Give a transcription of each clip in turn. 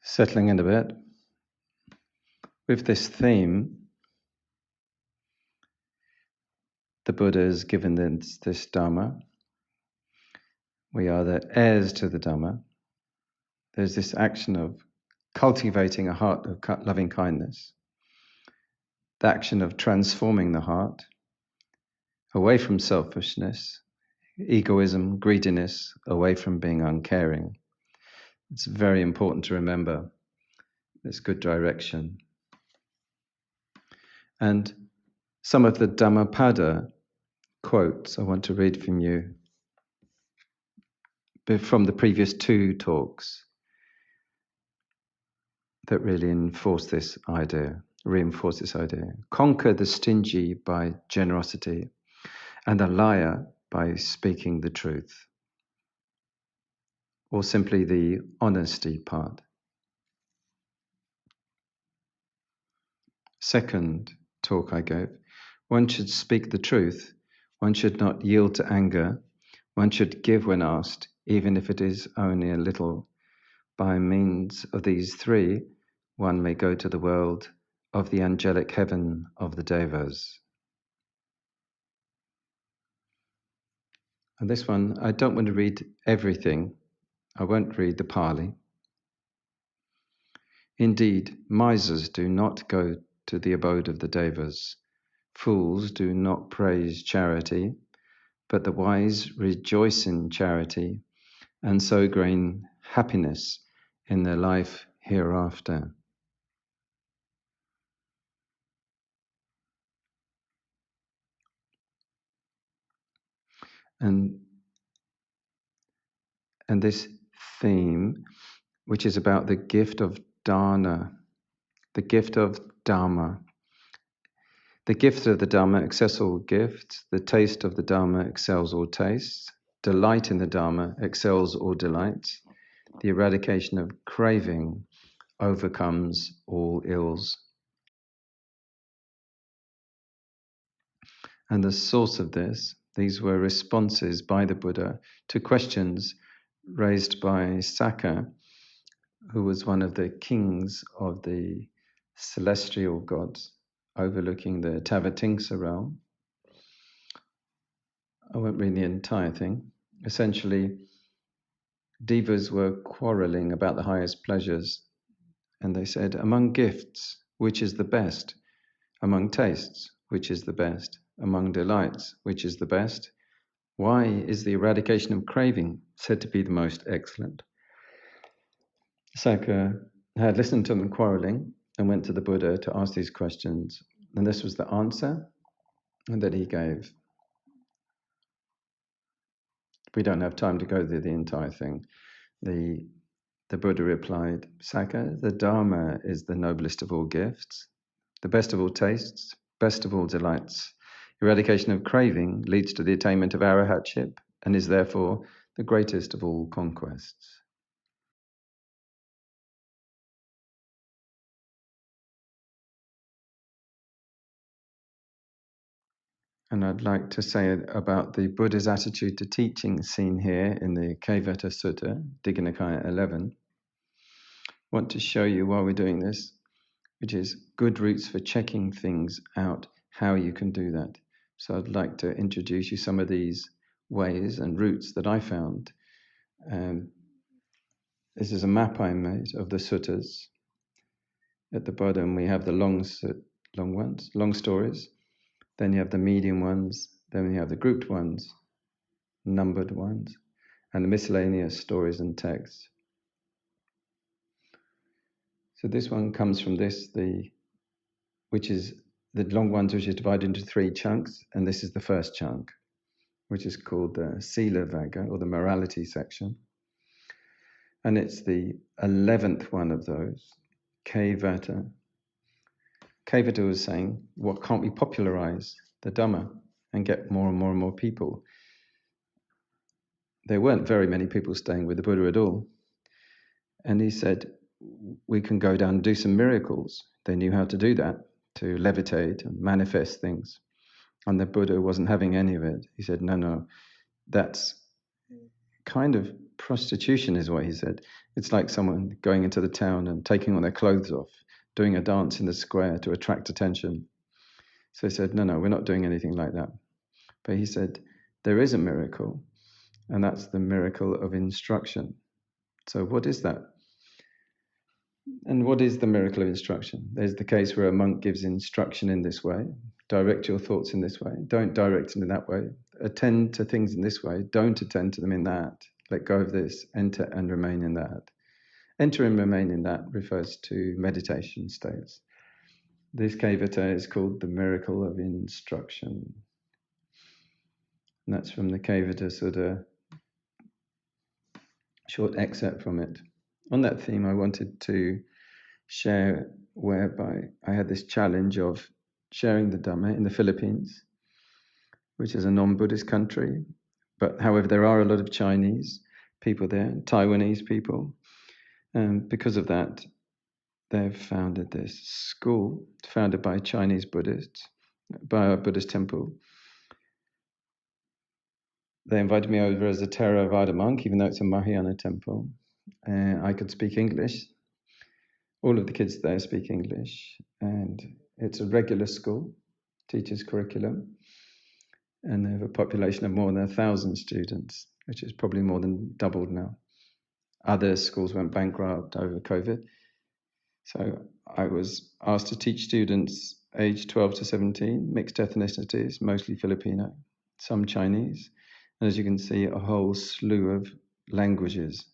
Settling in a bit. With this theme, the Buddha has given this Dhamma. We are the heirs to the Dhamma. There's this action of cultivating a heart of loving kindness, the action of transforming the heart away from selfishness, egoism, greediness, away from being uncaring. It's very important to remember this good direction. And some of the Dhammapada quotes I want to read from you from the previous two talks that really reinforce this idea. Conquer the stingy by generosity and the liar by speaking the truth. Or simply the honesty part. Second talk I gave, one should speak the truth, one should not yield to anger, one should give when asked, even if it is only a little. By means of these three, one may go to the world of the angelic heaven of the Devas. And this one, I don't want to read everything. I won't read the Pali. Indeed, misers do not go to the abode of the Devas. Fools do not praise charity, but the wise rejoice in charity and so gain happiness in their life hereafter. And this theme, which is about the gift of dana, the gift of Dhamma. The gift of the Dhamma excels all gifts. The taste of the Dhamma excels all tastes. Delight in the Dhamma excels all delights. The eradication of craving overcomes all ills. And the source of this, these were responses by the Buddha to questions raised by Sakka, who was one of the kings of the celestial gods, overlooking the Tavatimsa realm. I won't read the entire thing. Essentially, Devas were quarreling about the highest pleasures, and they said, among gifts, which is the best? Among tastes, which is the best? Among delights, which is the best? Why is the eradication of craving said to be the most excellent? Sakka had listened to them quarreling and went to the Buddha to ask these questions, and this was the answer that he gave. We don't have time to go through the entire thing. The Buddha replied, Sakka, the Dharma is the noblest of all gifts, the best of all tastes, best of all delights. Eradication of craving leads to the attainment of arahatship and is therefore the greatest of all conquests. And I'd like to say about the Buddha's attitude to teaching seen here in the Kevatta Sutta, Digha Nikaya 11. I want to show you while we're doing this, which is good routes for checking things out, how you can do that. So I'd like to introduce you some of these ways and routes that I found. This is a map I made of the suttas. At the bottom we have the long ones, long stories. Then you have the medium ones. Then you have the grouped ones, numbered ones, and the miscellaneous stories and texts. So this one comes from this, which is the long ones, which is divided into three chunks, and this is the first chunk, which is called the Sila Vagga, or the morality section. And it's the 11th one of those, Kevatta. Kevatta was saying, what can't we popularize the Dhamma and get more and more and more people? There weren't very many people staying with the Buddha at all. And he said, we can go down and do some miracles. They knew how to do that, to levitate and manifest things. And the Buddha wasn't having any of it. He said, no, that's kind of prostitution, is what he said. It's like someone going into the town and taking all their clothes off, doing a dance in the square to attract attention. So he said, no, we're not doing anything like that. But he said, there is a miracle, and that's the miracle of instruction. So what is that? And what is the miracle of instruction? There's the case where a monk gives instruction in this way. Direct your thoughts in this way. Don't direct them in that way. Attend to things in this way. Don't attend to them in that. Let go of this. Enter and remain in that. Enter and remain in that refers to meditation states. This Kevatta is called the miracle of instruction. And that's from the Kevatta Sutta, short excerpt from it. On that theme, I wanted to share whereby I had this challenge of sharing the Dhamma in the Philippines, which is a non-Buddhist country. But however, there are a lot of Chinese people there, Taiwanese people. And because of that, they've founded this school founded by Chinese Buddhists, by a Buddhist temple. They invited me over as a Theravada monk, even though it's a Mahayana temple. I could speak English. All of the kids there speak English. And it's a regular school, teaches curriculum. And they have a population of more than 1,000 students, which is probably more than doubled now. Other schools went bankrupt over COVID. So I was asked to teach students aged 12 to 17, mixed ethnicities, mostly Filipino, some Chinese. And as you can see, a whole slew of languages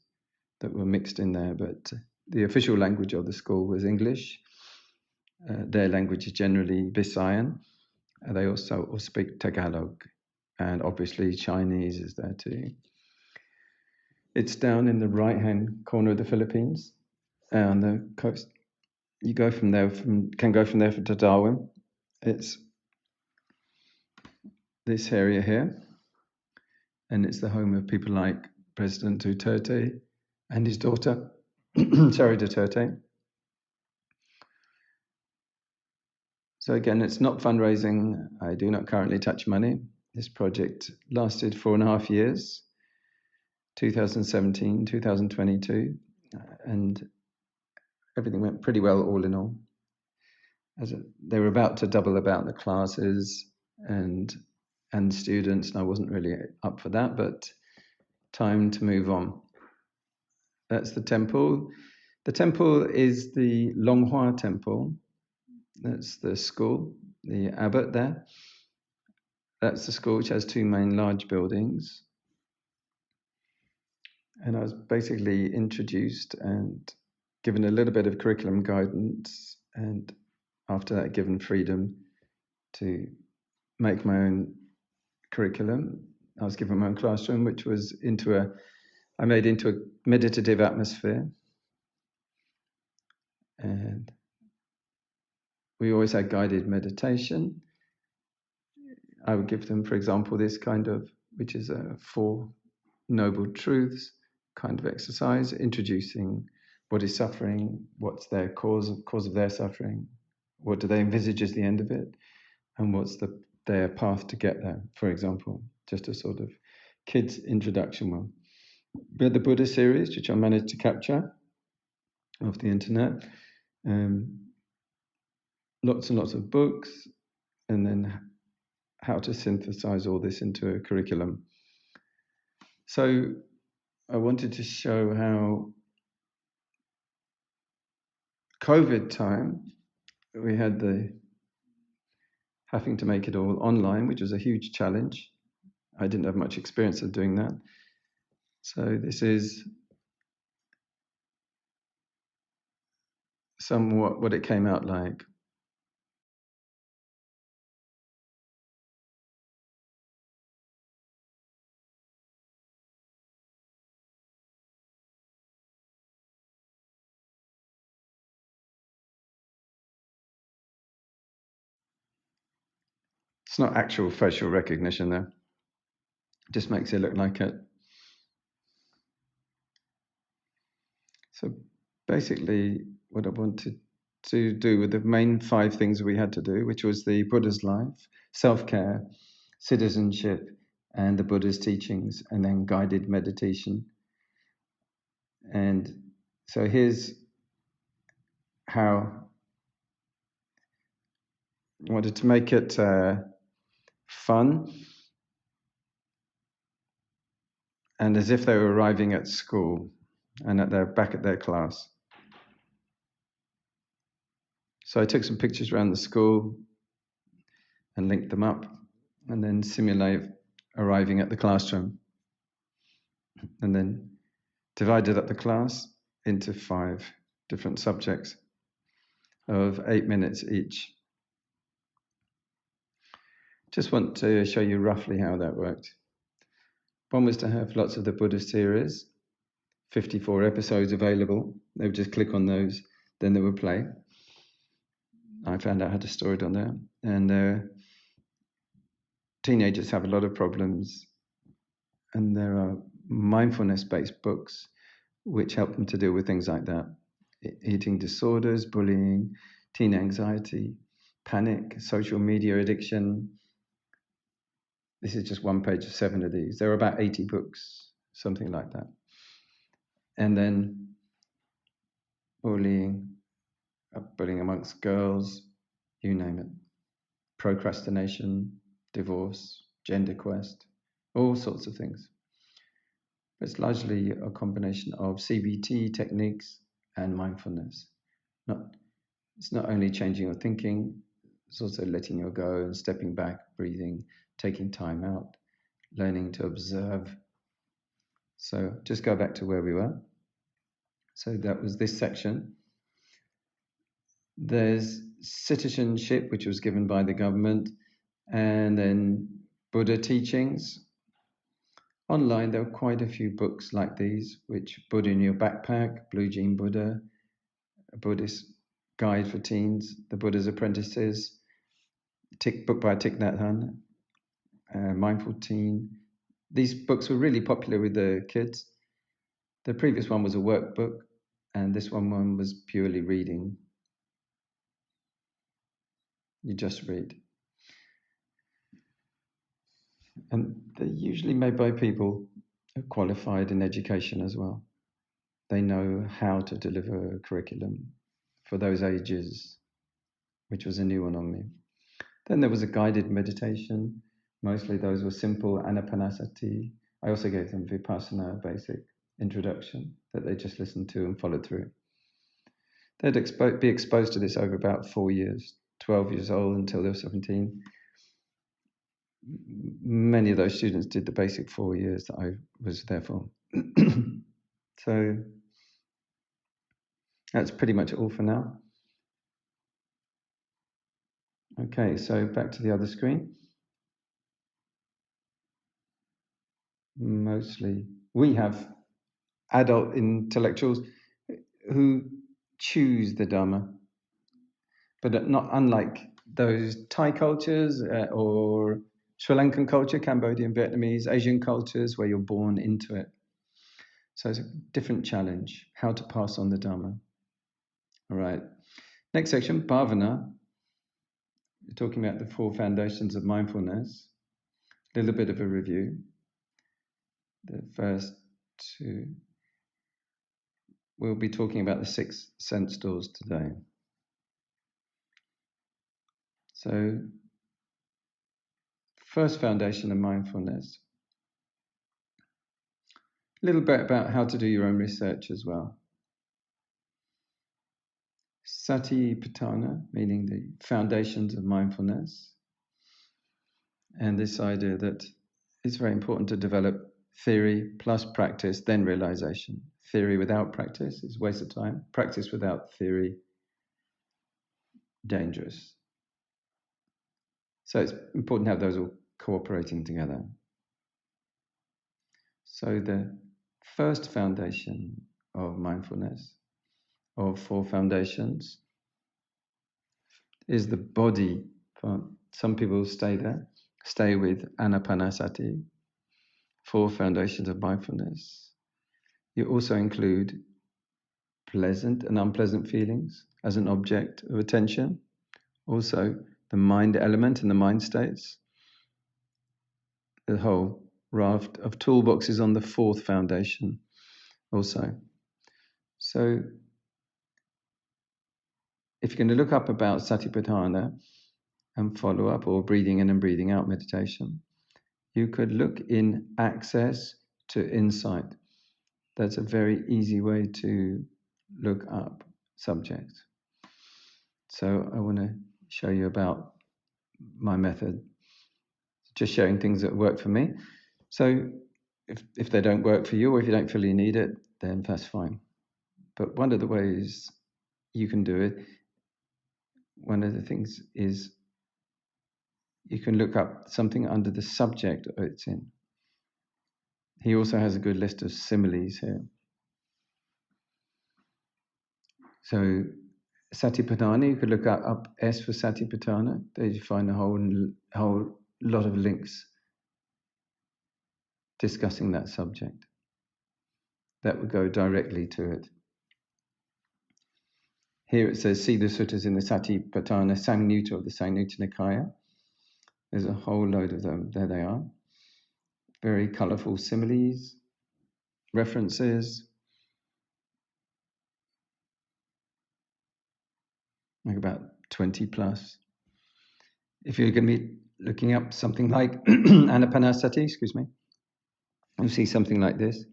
that were mixed in there. But the official language of the school was English. Their language is generally Visayan. They also speak Tagalog. And obviously Chinese is there too. It's down in the right-hand corner of the Philippines, on the coast. You go from there, can go from there to Darwin. It's this area here. And it's the home of people like President Duterte and his daughter, sorry, Duterte. So again, it's not fundraising. I do not currently touch money. This project lasted 4.5 years, 2017, 2022, and everything went pretty well all in all. They were about to double about the classes and students, and I wasn't really up for that, but time to move on. That's the temple. The temple is the Longhua temple. That's the school, the abbot there. That's the school, which has 2 main large buildings. And I was basically introduced and given a little bit of curriculum guidance, and after that given freedom to make my own curriculum. I was given my own classroom, which was I made into a meditative atmosphere. And we always had guided meditation. I would give them, for example, this kind of, which is a 4 noble truths kind of exercise, introducing what is suffering, what's their cause of their suffering, what do they envisage as the end of it, and what's their path to get there, for example, just a sort of kids introduction one. We had the Buddha series, which I managed to capture off the internet. Lots and lots of books, and then how to synthesize all this into a curriculum. So I wanted to show how COVID time, we had having to make it all online, which was a huge challenge. I didn't have much experience of doing that. So this is somewhat what it came out like. It's not actual facial recognition there. It just makes it look like it. So basically what I wanted to do with the main 5 things we had to do, which was the Buddha's life, self-care, citizenship, and the Buddha's teachings, and then guided meditation. And so here's how I wanted to make it fun and as if they were arriving at school and back at their class. So I took some pictures around the school and linked them up and then simulate arriving at the classroom. And then divided up the class into 5 different subjects of 8 minutes each. Just want to show you roughly how that worked. One was to have lots of the Buddha series, 54 episodes available. They would just click on those, then they would play. I found out how to store it on there. And teenagers have a lot of problems, and there are mindfulness-based books which help them to deal with things like that. Eating disorders, bullying, teen anxiety, panic, social media addiction. This is just one page of 7 of these. There are about 80 books, something like that. And then bullying amongst girls, you name it. Procrastination, divorce, gender quest, all sorts of things. It's largely a combination of CBT techniques and mindfulness. It's not only changing your thinking, it's also letting your go and stepping back, breathing, taking time out, learning to observe. So just go back to where we were. So that was this section. There's citizenship, which was given by the government, and then Buddha teachings. Online, there are quite a few books like these, which Buddha in Your Backpack, Blue Jean Buddha, a Buddhist guide for teens, The Buddha's Apprentices, book by Thich Nhat Hanh, Mindful Teen. These books were really popular with the kids. The previous one was a workbook, and this one was purely reading. You just read. And they're usually made by people who are qualified in education as well. They know how to deliver a curriculum for those ages, which was a new one on me. Then there was a guided meditation. Mostly those were simple anapanasati. I also gave them vipassana basic introduction that they just listened to and followed through. They'd be exposed to this over about 4 years, 12 years old until they were 17. Many of those students did the basic 4 years that I was there for. So that's pretty much all for now. Okay, so back to the other screen. Mostly, we have adult intellectuals who choose the Dhamma, but not unlike those Thai cultures or Sri Lankan culture, Cambodian, Vietnamese, Asian cultures where you're born into it. So it's a different challenge, how to pass on the Dhamma. All right. Next section, bhāvanā. We're talking about the 4 foundations of mindfulness. A little bit of a review. The first 2. We'll be talking about the 6 sense doors today. So, first foundation of mindfulness. A little bit about how to do your own research as well. Satipatthana, meaning the foundations of mindfulness. And this idea that it's very important to develop theory plus practice, then realization. Theory without practice is a waste of time. Practice without theory, dangerous. So it's important to have those all cooperating together. So the first foundation of mindfulness, of 4 foundations, is the body part. Some people stay with anapanasati, 4 foundations of mindfulness. You also include pleasant and unpleasant feelings as an object of attention. Also, the mind element and the mind states. The whole raft of toolboxes on the 4th foundation also. So if you're going to look up about Satipatthana and follow up, or breathing in and breathing out meditation, you could look in access to insight. That's a very easy way to look up subjects. So I want to show you about my method, just sharing things that work for me. So if they don't work for you, or if you don't feel you need it, then that's fine. But one of the ways you can do it, one of the things is you can look up something under the subject it's in. He also has a good list of similes here. So Satipatthana, you could look up S for Satipatthana. There you find a whole lot of links discussing that subject. That would go directly to it. Here it says, see the suttas in the Satipatthana Samyutta of the Samyutta Nikaya. There's a whole load of them. There they are. Very colourful similes, references, like about 20 plus. If you're going to be looking up something like Anapanasati, you'll see something like this.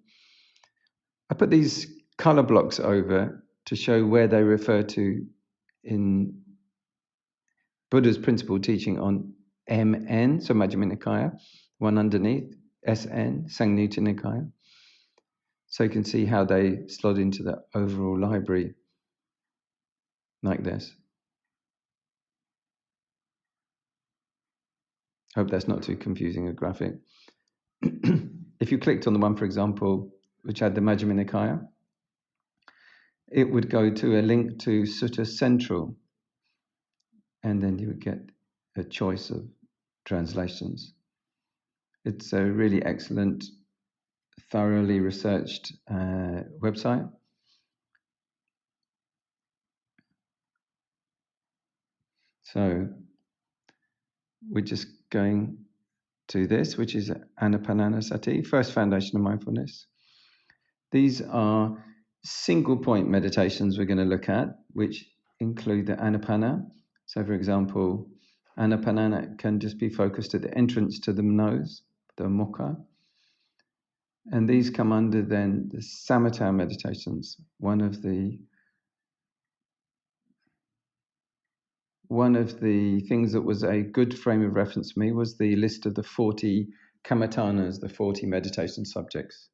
I put these colour blocks over to show where they refer to in Buddha's principal teaching on MN, so Majjhima Nikaya, one underneath, SN, Samyutta Nikaya. So you can see how they slot into the overall library like this. Hope that's not too confusing a graphic. If you clicked on the one, for example, which had the Majjhima Nikaya, it would go to a link to Sutta Central, and then you would get a choice of translations. It's a really excellent, thoroughly researched website. So we're just going to this, which is Anapanasati, first foundation of mindfulness. These are single point meditations we're going to look at, which include the Anapana. So for example, Anapana can just be focused at the entrance to the nose, the mukha. And these come under then the Samatha meditations. One of the things that was a good frame of reference for me was the list of the 40 kamatanas, the 40 meditation subjects.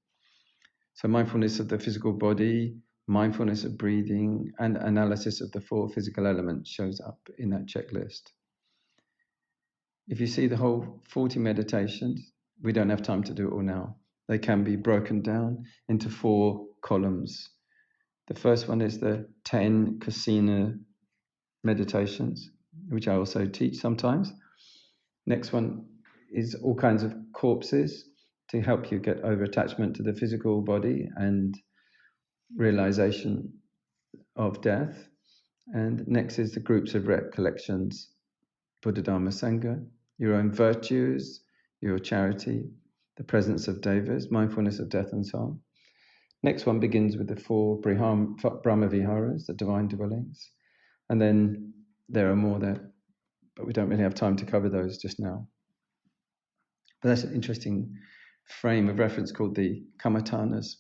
So mindfulness of the physical body, mindfulness of breathing, and analysis of the 4 physical elements shows up in that checklist. If you see the whole 40 meditations, we don't have time to do it all now. They can be broken down into 4 columns. The first one is the 10 kasina meditations, which I also teach sometimes. Next one is all kinds of corpses to help you get over attachment to the physical body and realization of death. And next is the groups of recollections, Buddha, Dhamma, Sangha, your own virtues, your charity, the presence of devas, mindfulness of death, and so on. Next one begins with the 4 Brahma Viharas, the divine dwellings. And then there are more there, but we don't really have time to cover those just now. But that's an interesting frame of reference called the kamatanas.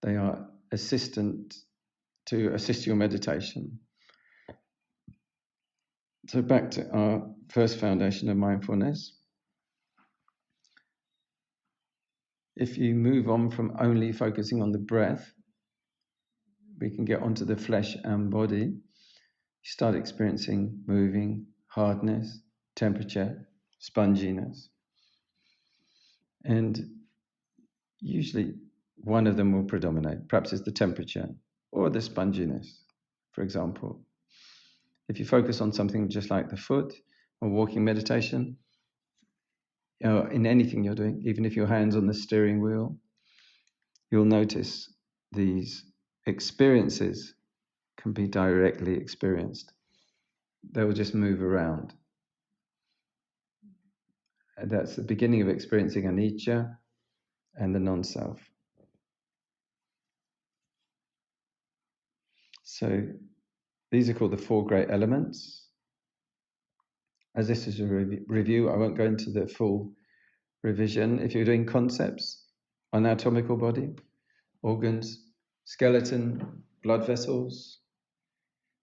They are assistant to assist your meditation. So back to our first foundation of mindfulness. If you move on from only focusing on the breath, we can get onto the flesh and body. You start experiencing moving, hardness, temperature, sponginess. And usually one of them will predominate. Perhaps it's the temperature or the sponginess, for example. If you focus on something just like the foot or walking meditation, in anything you're doing, even if your hand's on the steering wheel, you'll notice these experiences can be directly experienced. They will just move around. And that's the beginning of experiencing anicca and the non-self. So these are called the four great elements. As this is a review, I won't go into the full revision. If you're doing concepts, anatomical body, organs, skeleton, blood vessels,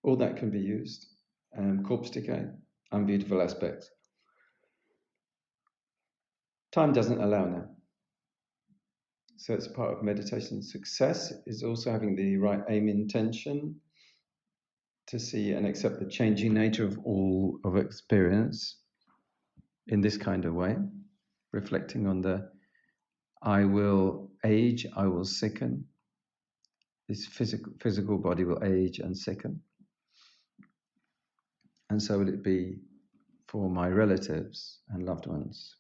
all that can be used. Corpse decay, unbeautiful aspects. Time doesn't allow now. So it's part of meditation. Success is also having the right aim intention to see and accept the changing nature of all of experience in this kind of way, reflecting on the I will age, I will sicken. This physical body will age and sicken. And so will it be for my relatives and loved ones.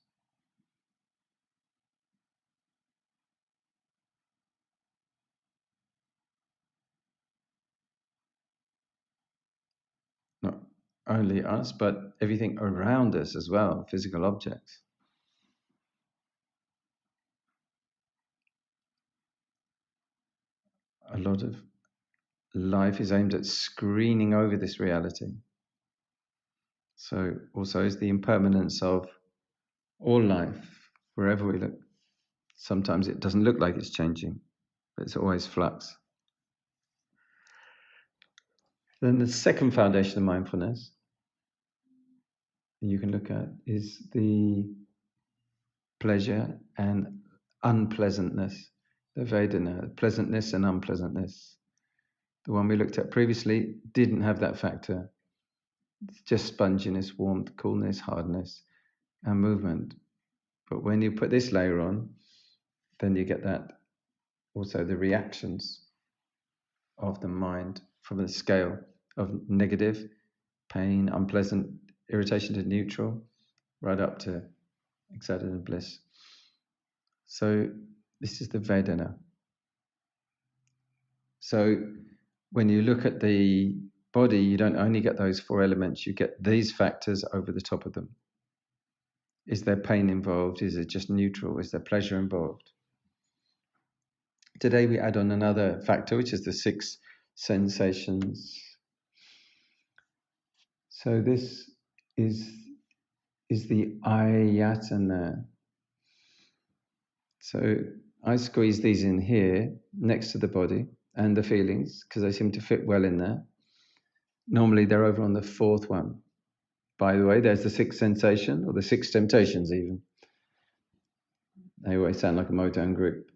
Not only us, but everything around us as well, physical objects. A lot of life is aimed at screening over this reality. So also is the impermanence of all life, wherever we look. Sometimes it doesn't look like it's changing, but it's always flux. Then the second foundation of mindfulness you can look at is the pleasure and unpleasantness, the Vedana, pleasantness and unpleasantness. The one we looked at previously didn't have that factor. It's just sponginess, warmth, coolness, hardness, and movement. But when you put this layer on, then you get that, also the reactions of the mind from the scale of negative, pain, unpleasant, irritation to neutral, right up to excited bliss. So this is the Vedana. So when you look at the body, you don't only get those four elements, you get these factors over the top of them. Is there pain involved? Is it just neutral? Is there pleasure involved? Today we add on another factor, which is the 6 sensations. So this is the Ayatanā. So I squeeze these in here next to the body and the feelings because they seem to fit well in there. Normally they're over on the 4th one. By the way, there's the 6th sensation, or the 6 temptations even. They always sound like a Motown group.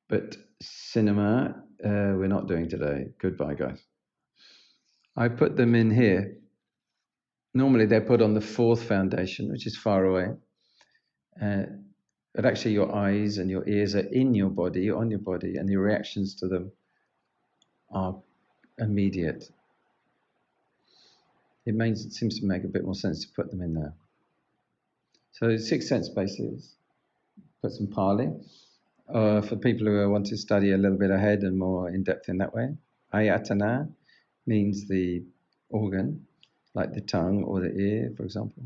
But cinema, we're not doing today. Goodbye, guys. I put them in here. Normally they're put on the 4th foundation, which is far away. But actually your eyes and your ears are in your body, on your body, and your reactions to them are immediate. It seems to make a bit more sense to put them in there. So 6 sense bases. Put some Pali. For people who want to study a little bit ahead and more in depth in that way, Ayatanā means the organ, like the tongue or the ear, for example.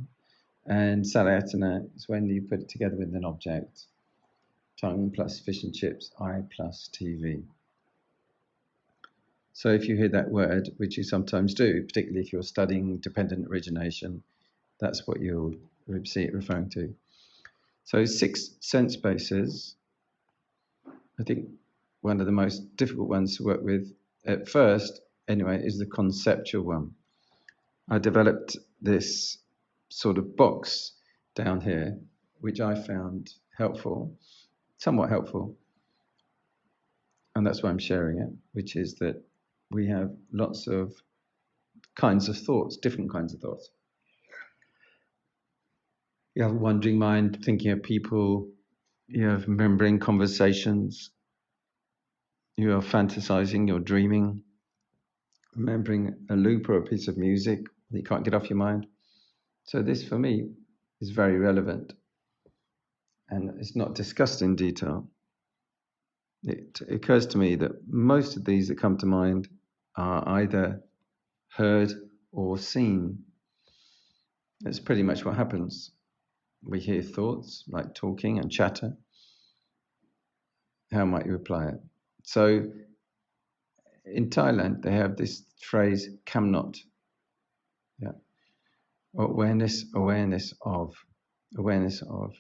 And Salayatana is when you put it together with an object. Tongue plus fish and chips, eye plus TV. So if you hear that word, which you sometimes do, particularly if you're studying dependent origination, that's what you'll see it referring to. So 6 sense bases, I think one of the most difficult ones to work with at first, anyway, is the conceptual one. I developed this sort of box down here, which I found helpful, somewhat helpful. And that's why I'm sharing it, which is that we have lots of kinds of thoughts, different kinds of thoughts. You have a wandering mind, thinking of people. You have remembering conversations. You are fantasizing, you're dreaming, remembering a loop or a piece of music that you can't get off your mind. So this, for me, is very relevant. And it's not discussed in detail. It occurs to me that most of these that come to mind are either heard or seen. That's pretty much what happens. We hear thoughts like talking and chatter. How might you apply it? So in Thailand, they have this phrase, "kam not." Yeah. Awareness, awareness of, awareness of.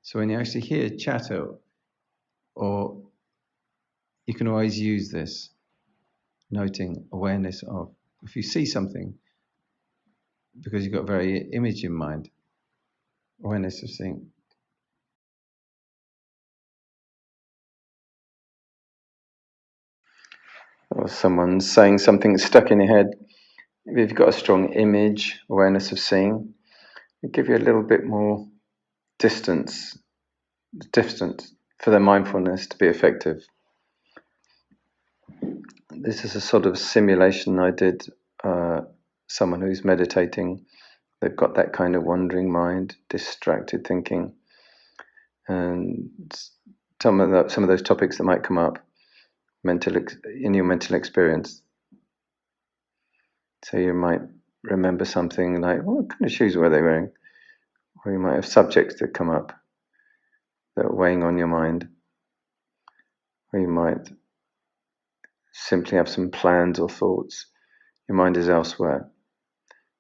So when you actually hear chatter, or you can always use this, noting awareness of. If you see something, because you've got very image in mind, awareness of seeing. Or someone saying something that's stuck in your head. If you've got a strong image, awareness of seeing, it give you a little bit more distance for the mindfulness to be effective. This is a sort of simulation I did. Someone who's meditating, they've got that kind of wandering mind, distracted thinking, and some of those topics that might come up in your mental experience. So you might remember something like, what kind of shoes were they wearing? Or you might have subjects that come up that are weighing on your mind. Or you might simply have some plans or thoughts. Your mind is elsewhere.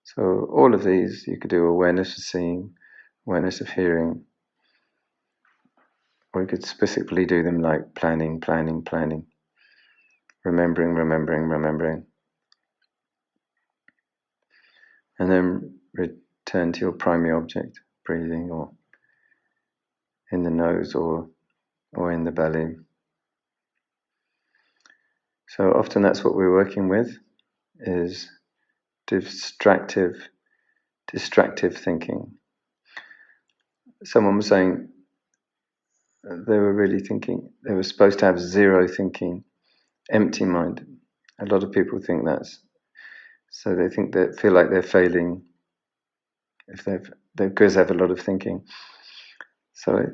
So all of these, you could do awareness of seeing, awareness of hearing, or you could specifically do them like planning, remembering, and then return to your primary object, breathing, or in the nose or in the belly. So often that's what we're working with, is distractive thinking. Someone was saying they were really thinking, they were supposed to have zero thinking, empty mind. A lot of people think that's, so they think they feel like they're failing if because they have a lot of thinking. So I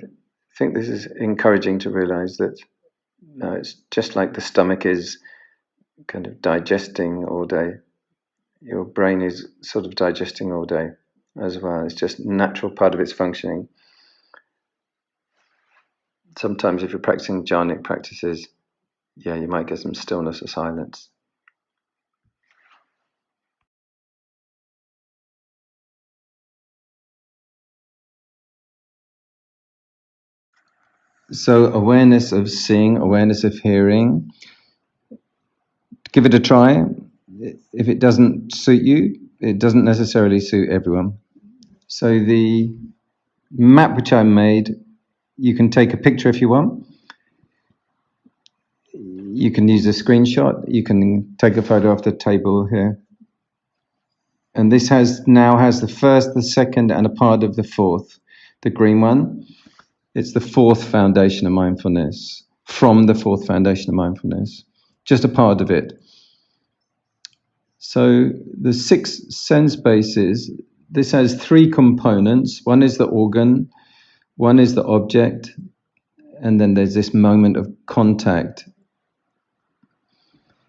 think this is encouraging to realize that no, it's just like the stomach is kind of digesting all day. Your brain is sort of digesting all day as well. It's just a natural part of its functioning. Sometimes if you're practicing jhanic practices, you might get some stillness or silence. So awareness of seeing, awareness of hearing. Give it a try. If it doesn't suit you, it doesn't necessarily suit everyone. So the map which I made, you can take a picture if you want. You can use a screenshot. You can take a photo of the table here. And this now has the first, the second, and a part of the fourth, the green one. It's the fourth foundation of mindfulness, from the fourth foundation of mindfulness, just a part of it. So the 6 sense bases, this has 3 components. One is the organ, one is the object, and then there's this moment of contact.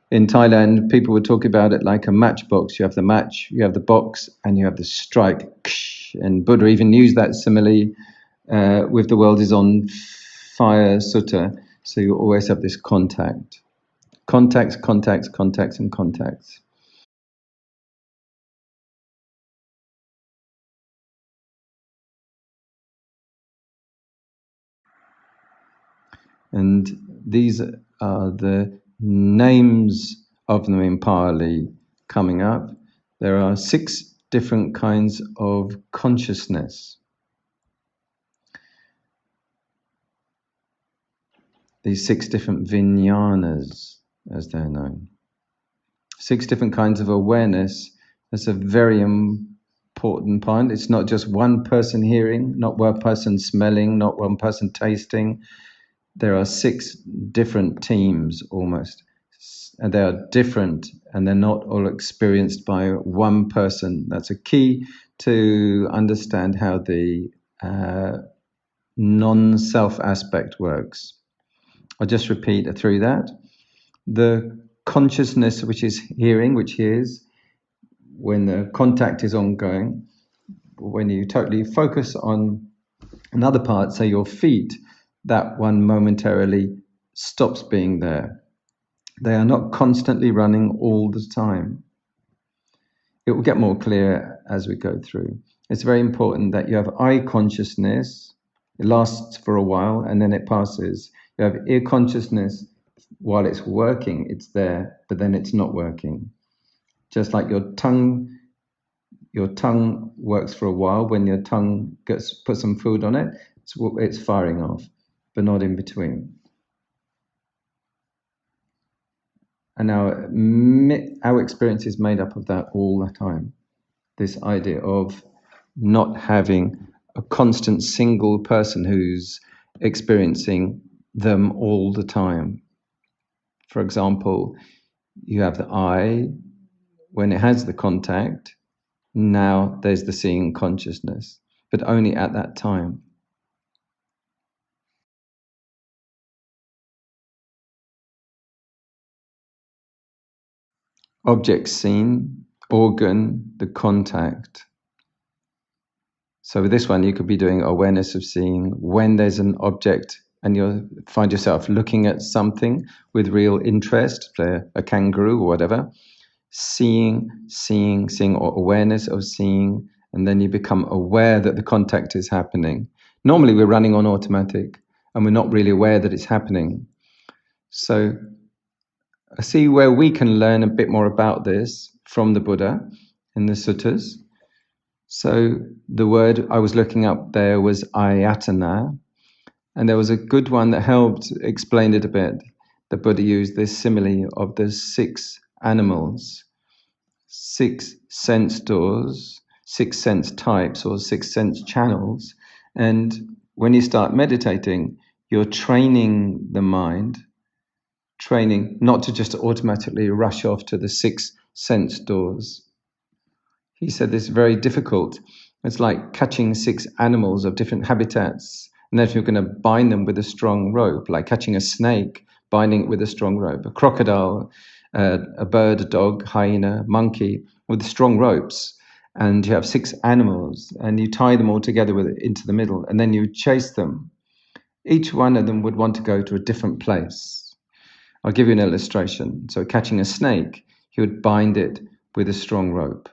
In Thailand, people would talk about it like a matchbox. You have the match, you have the box, and you have the strike. And Buddha even used that simile with the world is on fire sutta. So you always have this contact. Contacts, contacts, contacts, and contacts. And these are the names of them in Pali coming up. There are 6 different kinds of consciousness. These 6 different vijnanas, as they're known. 6 different kinds of awareness. That's a very important point. It's not just one person hearing, not one person smelling, not one person tasting. There are 6 different teams almost. And they are different, and they're not all experienced by one person. That's a key to understand how the non-self aspect works. I'll just repeat through that. The consciousness, which is hearing, which hears, when the contact is ongoing, when you totally focus on another part, say your feet, that one momentarily stops being there. They are not constantly running all the time. It will get more clear as we go through. It's very important that you have eye consciousness. It lasts for a while and then it passes. You have ear consciousness while it's working, it's there, but then it's not working. Just like your tongue works for a while. When your tongue put some food on it, it's firing off, but not in between. And our experience is made up of that all the time. This idea of not having a constant single person who's experiencing them all the time. For example, you have the eye, when it has the contact, now there's the seeing consciousness, but only at that time. Object seen, organ, the contact. So with this one, you could be doing awareness of seeing when there's an object and you find yourself looking at something with real interest, say a kangaroo or whatever, seeing, or awareness of seeing, and then you become aware that the contact is happening. Normally we're running on automatic and we're not really aware that it's happening. So I see where we can learn a bit more about this from the Buddha in the Suttas. So the word I was looking up there was Ayatanā, and there was a good one that helped explain it a bit. The Buddha used this simile of the 6 animals, 6 sense doors, 6 sense types or 6 sense channels. And when you start meditating, you're training the mind, training not to just automatically rush off to the 6 sense doors. He said this is very difficult. It's like catching 6 animals of different habitats. And then if you're going to bind them with a strong rope, like catching a snake, binding it with a strong rope, a crocodile, a bird, a dog, hyena, monkey, with strong ropes. And you have 6 animals and you tie them all together into the middle and then you chase them. Each one of them would want to go to a different place. I'll give you an illustration. So catching a snake, he would bind it with a strong rope.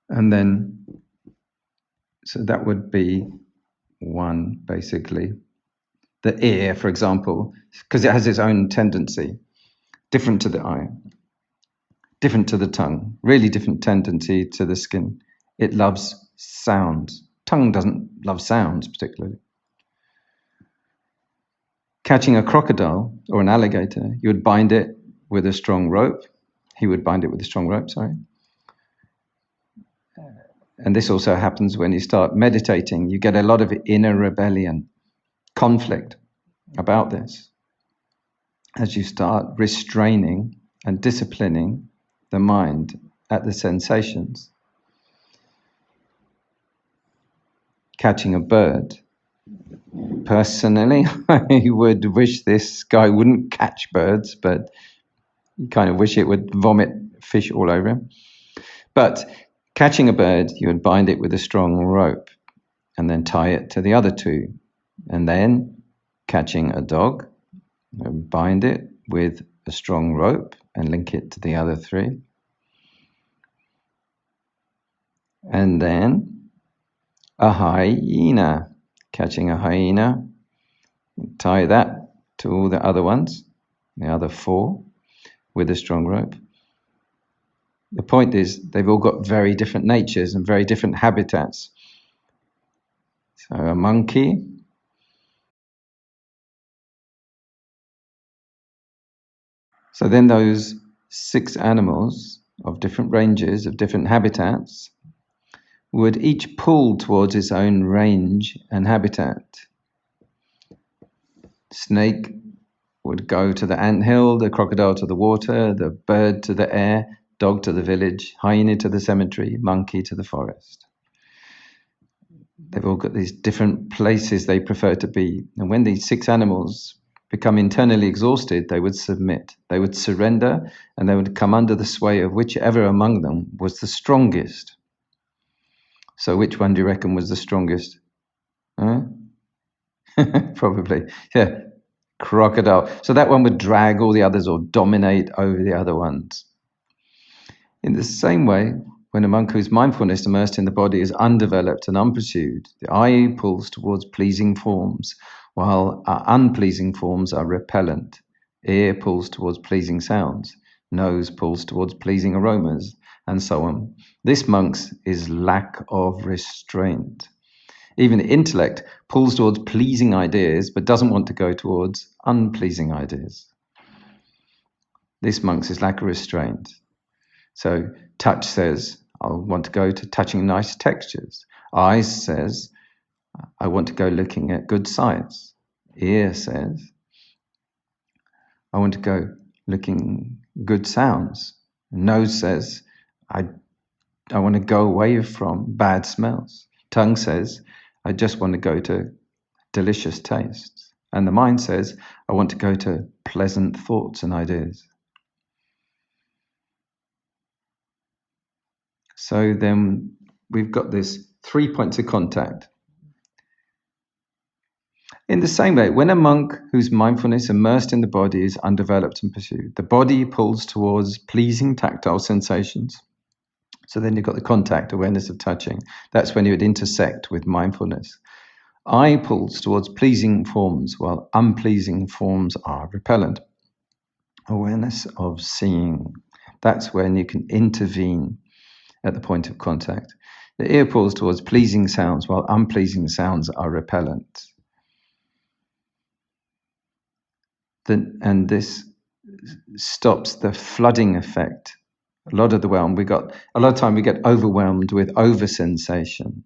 And then, so that would be one, basically. The ear, for example, because it has its own tendency, different to the eye, different to the tongue, really different tendency to the skin. It loves sounds. Tongue doesn't love sounds particularly. Catching a crocodile or an alligator, you would bind it with a strong rope. He would bind it with a strong rope, sorry. And this also happens when you start meditating. You get a lot of inner rebellion, conflict about this. As you start restraining and disciplining the mind at the sensations. Catching a bird. Personally, I would wish this guy wouldn't catch birds, but you kind of wish it would vomit fish all over him. But catching a bird, you would bind it with a strong rope and then tie it to the other 2. And then catching a dog, bind it with a strong rope and link it to the other 3. And then a hyena, catching a hyena, tie that to all the other ones, the other 4, with a strong rope. The point is, they've all got very different natures and very different habitats. So a monkey, so then those 6 animals of different ranges, of different habitats, would each pull towards its own range and habitat. Snake would go to the anthill, the crocodile to the water, the bird to the air, dog to the village, hyena to the cemetery, monkey to the forest. They've all got these different places they prefer to be. And when these 6 animals become internally exhausted, they would submit, they would surrender, and they would come under the sway of whichever among them was the strongest. So which one do you reckon was the strongest? Huh? Probably, yeah. Crocodile. So that one would drag all the others or dominate over the other ones. In the same way, when a monk whose mindfulness immersed in the body is undeveloped and unpursued, the eye pulls towards pleasing forms, while unpleasing forms are repellent. Ear pulls towards pleasing sounds. Nose pulls towards pleasing aromas, and so on. This monk's is lack of restraint. Even the intellect pulls towards pleasing ideas, but doesn't want to go towards unpleasing ideas. This monk's is lack of restraint. So touch says, I want to go to touching nice textures. Eyes says, I want to go looking at good sights. Ear says, I want to go looking good sounds. Nose says, I want to go away from bad smells. Tongue says, I just want to go to delicious tastes. And the mind says, I want to go to pleasant thoughts and ideas. So then we've got this 3 points of contact. In the same way, when a monk whose mindfulness immersed in the body is undeveloped and pursued, the body pulls towards pleasing tactile sensations. So then you've got the contact, awareness of touching. That's when you would intersect with mindfulness. Eye pulls towards pleasing forms, while unpleasing forms are repellent. Awareness of seeing. That's when you can intervene at the point of contact. The ear pulls towards pleasing sounds, while unpleasing sounds are repellent. And this stops the flooding effect. A lot of time we get overwhelmed with over sensation.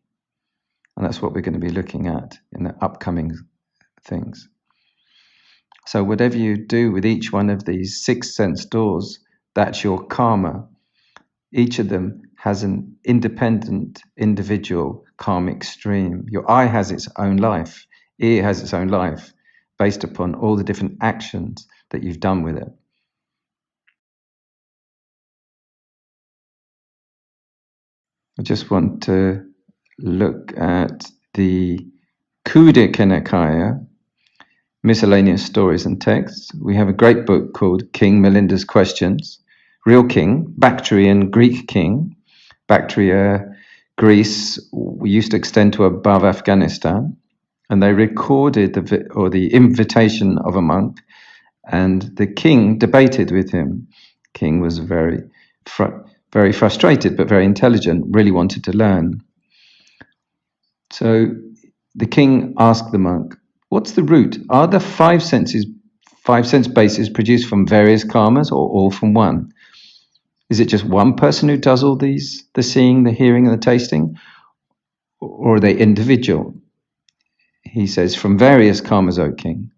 And that's what we're going to be looking at in the upcoming things. So whatever you do with each one of these 6 sense doors, that's your karma. Each of them has an independent, individual karmic stream. Your eye has its own life. Ear has its own life based upon all the different actions that you've done with it. I just want to look at the Khuddaka Nikaya, Miscellaneous Stories and Texts. We have a great book called King Milinda's Questions. Real king, Bactrian Greek king. Bactria, Greece, used to extend to above Afghanistan. And they recorded the invitation of a monk, and the king debated with him. King was very frustrated, but very intelligent, really wanted to learn. So the king asked the monk, what's the root? Are the 5 sense bases produced from various karmas or all from one? Is it just one person who does all these, the seeing, the hearing, and the tasting? Or are they individual? He says, from various karmas, O king.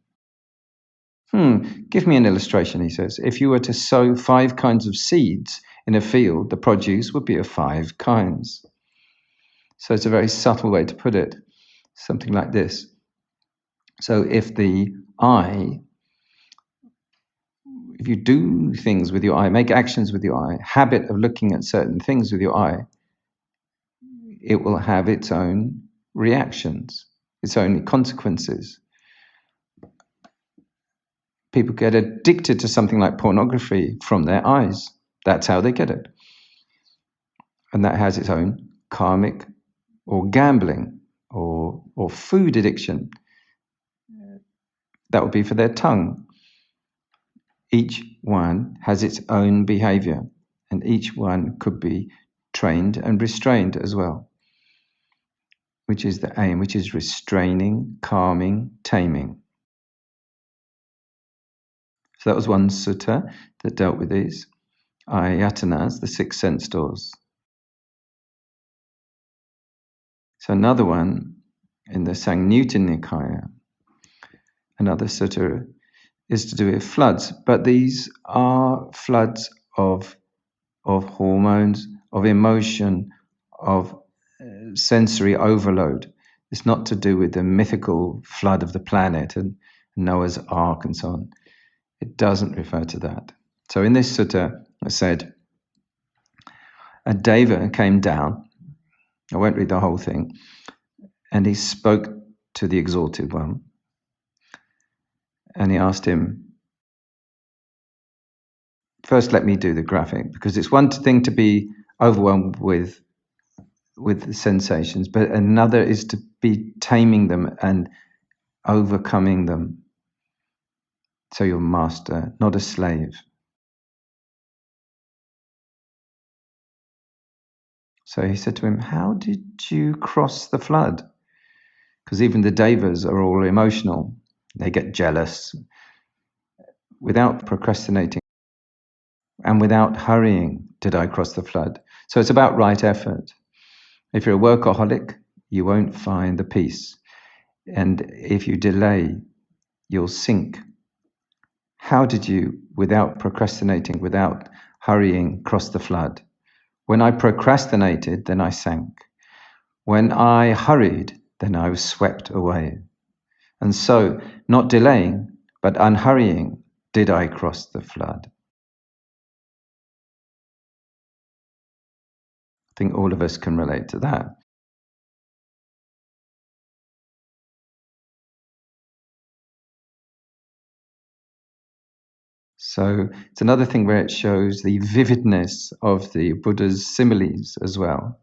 Give me an illustration, he says. If you were to sow 5 kinds of seeds in a field, the produce would be of 5 kinds. So it's a very subtle way to put it. Something like this. So if you do things with your eye, make actions with your eye, habit of looking at certain things with your eye, it will have its own reactions, its own consequences. People get addicted to something like pornography from their eyes. That's how they get it. And that has its own karmic, or gambling, or food addiction. That would be for their tongue. Each one has its own behavior, and each one could be trained and restrained as well, which is the aim, which is restraining, calming, taming. So that was one sutta that dealt with these. Ayatanas, the 6 sense doors. So another one in the Samyutta Nikaya, another sutta is to do with floods, but these are floods of hormones, of emotion, of sensory overload. It's not to do with the mythical flood of the planet and Noah's Ark and so on. It doesn't refer to that. So in this sutta, I said, a deva came down. I won't read the whole thing. And he spoke to the Exalted One. And he asked him, first let me do the graphic, because it's one thing to be overwhelmed with sensations, but another is to be taming them and overcoming them. So you're a master, not a slave. So he said to him, how did you cross the flood? Because even the devas are all emotional. They get jealous. Without procrastinating and without hurrying did I cross the flood. So it's about right effort. If you're a workaholic, you won't find the peace. And if you delay, you'll sink. How did you, without procrastinating, without hurrying, cross the flood? When I procrastinated, then I sank. When I hurried, then I was swept away. And so, not delaying, but unhurrying, did I cross the flood. I think all of us can relate to that. So it's another thing where it shows the vividness of the Buddha's similes as well.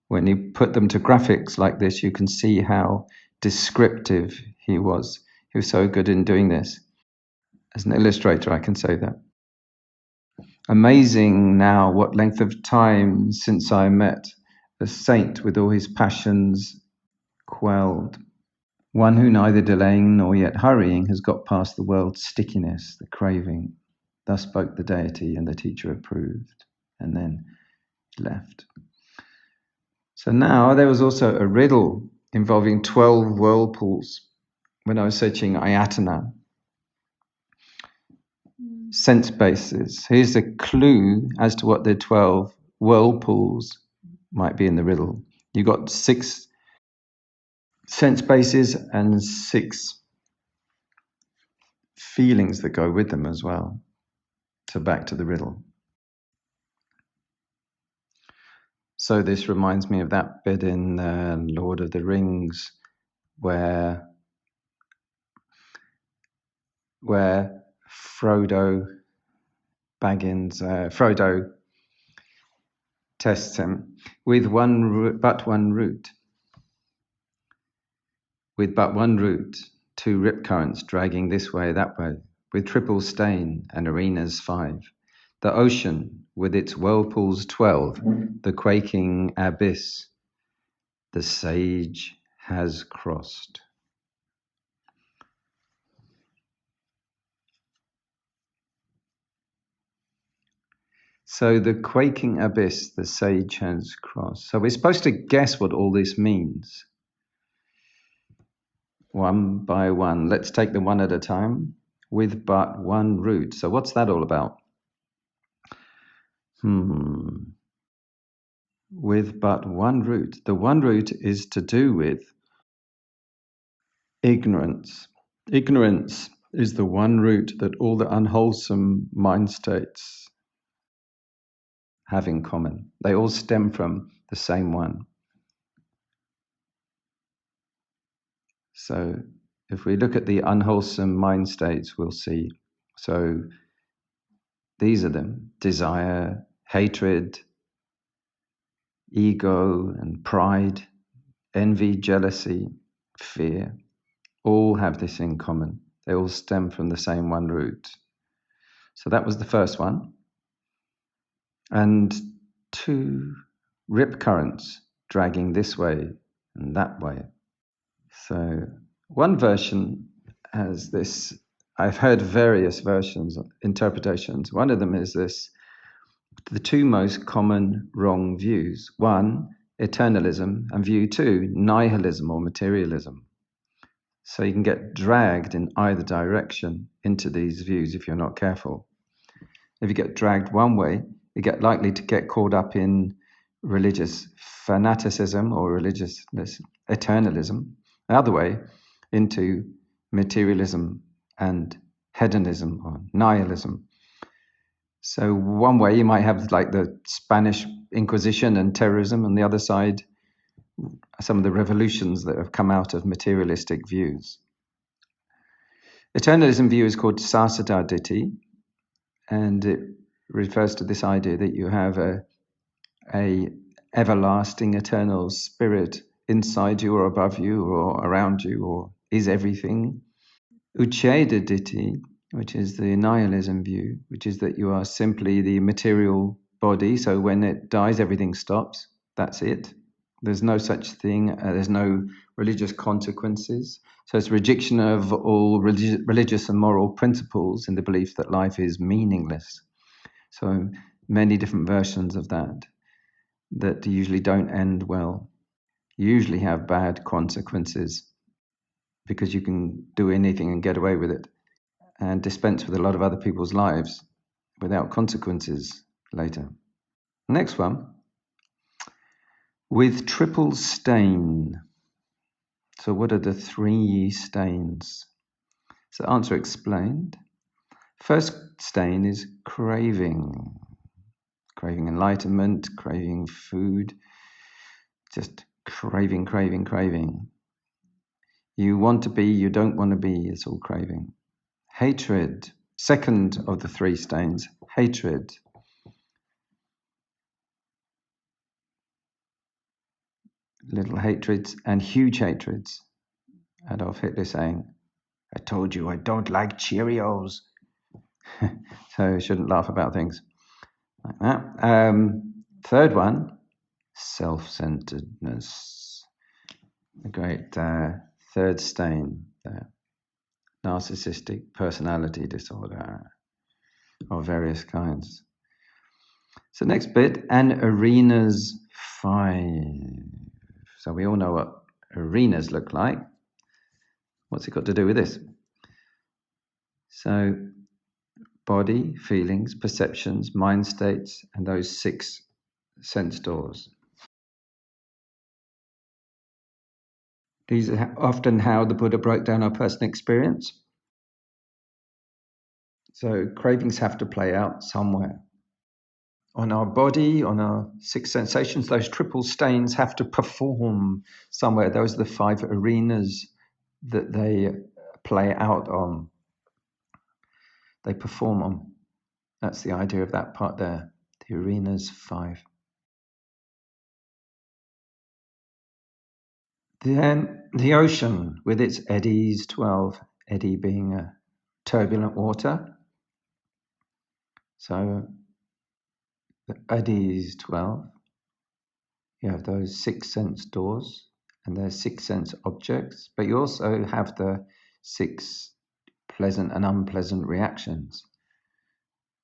When you put them to graphics like this, you can see how descriptive he was. He was so good in doing this. As an illustrator, I can say that. Amazing now what length of time since I met a saint with all his passions quelled. One who neither delaying nor yet hurrying has got past the world's stickiness, the craving. Thus spoke the deity, and the teacher approved, and then left. So now there was also a riddle involving 12 whirlpools. When I was searching Ayatanā, sense bases. Here's a clue as to what the 12 whirlpools might be in the riddle. You've got 6 sense bases and 6 feelings that go with them as well. So back to the riddle. So this reminds me of that bit in Lord of the Rings where Frodo tests him with but one route. With but one route, 2 rip currents dragging this way, that way, with triple stain and arenas 5. The ocean with its whirlpools 12, the quaking abyss, the sage has crossed. So the quaking abyss, the sage has crossed. So we're supposed to guess what all this means. One by one. Let's take them one at a time. With but one route. So what's that all about? With but one route. The one route is to do with ignorance. Ignorance is the one route that all the unwholesome mind states have in common. They all stem from the same one. So if we look at the unwholesome mind states, we'll see. So these are them: desire, hatred, ego and pride, envy, jealousy, fear, all have this in common. They all stem from the same one root. So that was the first one. And 2 rip currents dragging this way and that way. So one version has this, I've heard various versions, interpretations. One of them is this: the 2 most common wrong views. 1, eternalism, and view 2, nihilism or materialism. So you can get dragged in either direction into these views if you're not careful. If you get dragged one way, you get likely to get caught up in religious fanaticism or religiousness, eternalism. The other way, into materialism and hedonism or nihilism. So one way you might have like the Spanish Inquisition and terrorism, and the other side, some of the revolutions that have come out of materialistic views. Eternalism view is called Sasada Ditti, and it refers to this idea that you have a everlasting, eternal spirit inside you or above you or around you or is everything. Ucheda Ditti, which is the nihilism view, which is that you are simply the material body, so when it dies, everything stops. That's it. There's no such thing. There's no religious consequences. So it's rejection of all religious and moral principles in the belief that life is meaningless. So many different versions of that usually don't end well, usually have bad consequences because you can do anything and get away with it and dispense with a lot of other people's lives without consequences later. Next one, with triple stain. So what are the three stains? So answer explained. First stain is craving. Craving enlightenment, craving food, just craving, craving, craving. You want to be, you don't want to be, it's all craving. Hatred, second of the three stains, hatred. Little hatreds and huge hatreds. Adolf Hitler saying, I told you I don't like Cheerios. So you shouldn't laugh about things like that. Third one, self-centeredness. A great third stain there. Narcissistic personality disorder of various kinds. So next bit, and arenas 5. So we all know what arenas look like. What's it got to do with this? So body, feelings, perceptions, mind states, and those 6 sense doors. These are often how the Buddha broke down our personal experience. So cravings have to play out somewhere. On our body, on our 6 sensations, those triple stains have to perform somewhere. Those are the 5 arenas that they play out on. They perform on. That's the idea of that part there. The arenas 5. Then the ocean with its eddies, 12. Eddy being a turbulent water. So the eddies, 12. You have those 6 sense doors and there's 6 sense objects, but you also have the 6 pleasant and unpleasant reactions,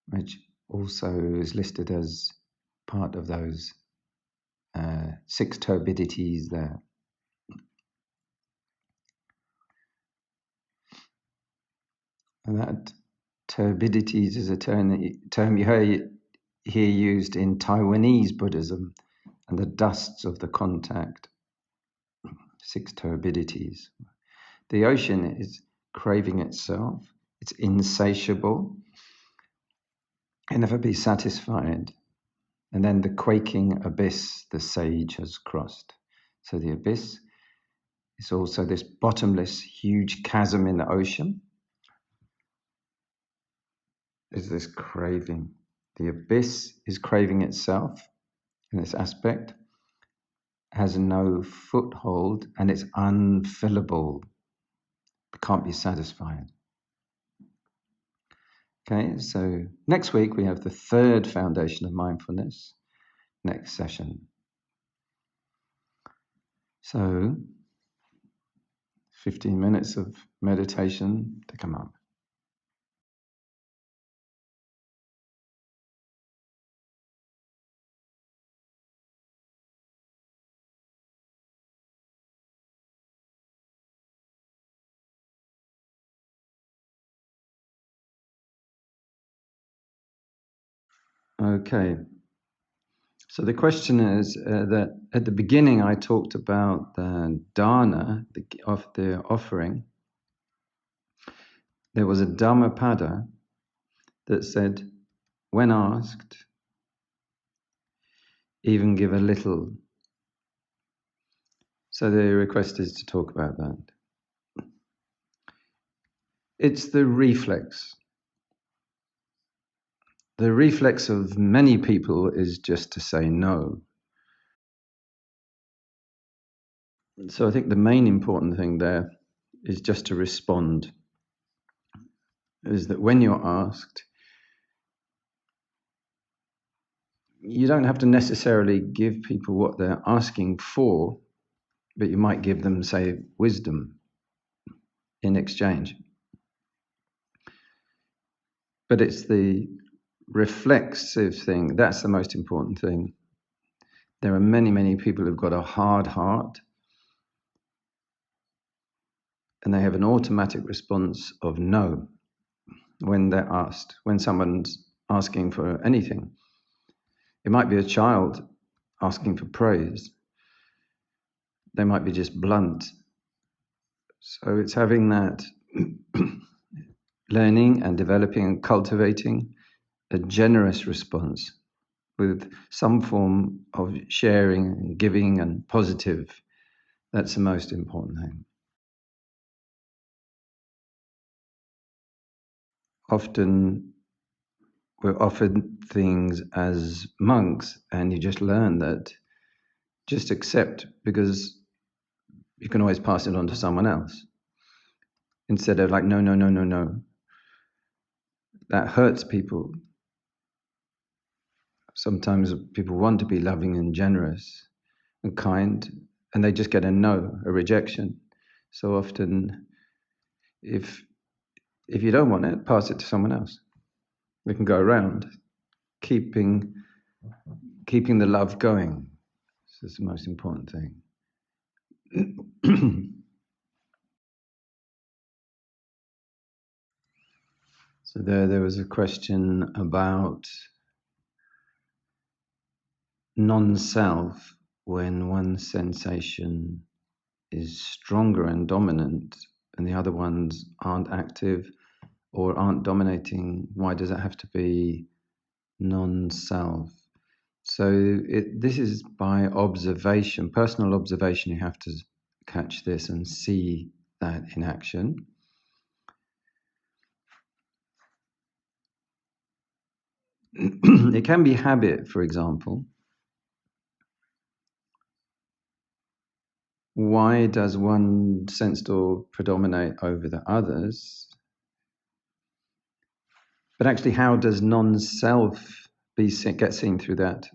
which also is listed as part of those 6 turbidities there. And that turbidities is a term you hear used in Taiwanese Buddhism, and the dusts of the contact. 6 turbidities. The ocean is craving itself. It's insatiable. Can never be satisfied. And then the quaking abyss the sage has crossed. So the abyss is also this bottomless, huge chasm in the ocean. Is this craving. The abyss is craving itself in this aspect, has no foothold, and it's unfillable. It can't be satisfied. Okay, so next week we have the 3rd foundation of mindfulness, next session. So 15 minutes of meditation to come up. Okay, so the question is that at the beginning I talked about the dana, of the offering. There was a Dhammapada that said, when asked, even give a little. So the request is to talk about that. It's the reflex. The reflex of many people is just to say no. So I think the main important thing there is just to respond. Is that when you're asked, you don't have to necessarily give people what they're asking for, but you might give them, say, wisdom in exchange. But it's the reflexive thing, that's the most important thing. There are many, many people who've got a hard heart, and they have an automatic response of no when they're asked, when someone's asking for anything. It might be a child asking for praise. They might be just blunt. So it's having that learning and developing and cultivating a generous response with some form of sharing and giving and positive. That's the most important thing. Often we're offered things as monks, and you just learn that just accept, because you can always pass it on to someone else. Instead of like, no, no, no, no, no. That hurts people. Sometimes people want to be loving and generous and kind, and they just get a no, a rejection. So often, if you don't want it, pass it to someone else. We can go around keeping the love going. This is the most important thing. So there was a question about non-self when one sensation is stronger and dominant and the other ones aren't active or aren't dominating. Why does it have to be non-self? So this is by observation, personal observation. You have to catch this and see that in action. It can be habit, for example. Why does one sense door predominate over the others? But actually, how does non-self get seen through that?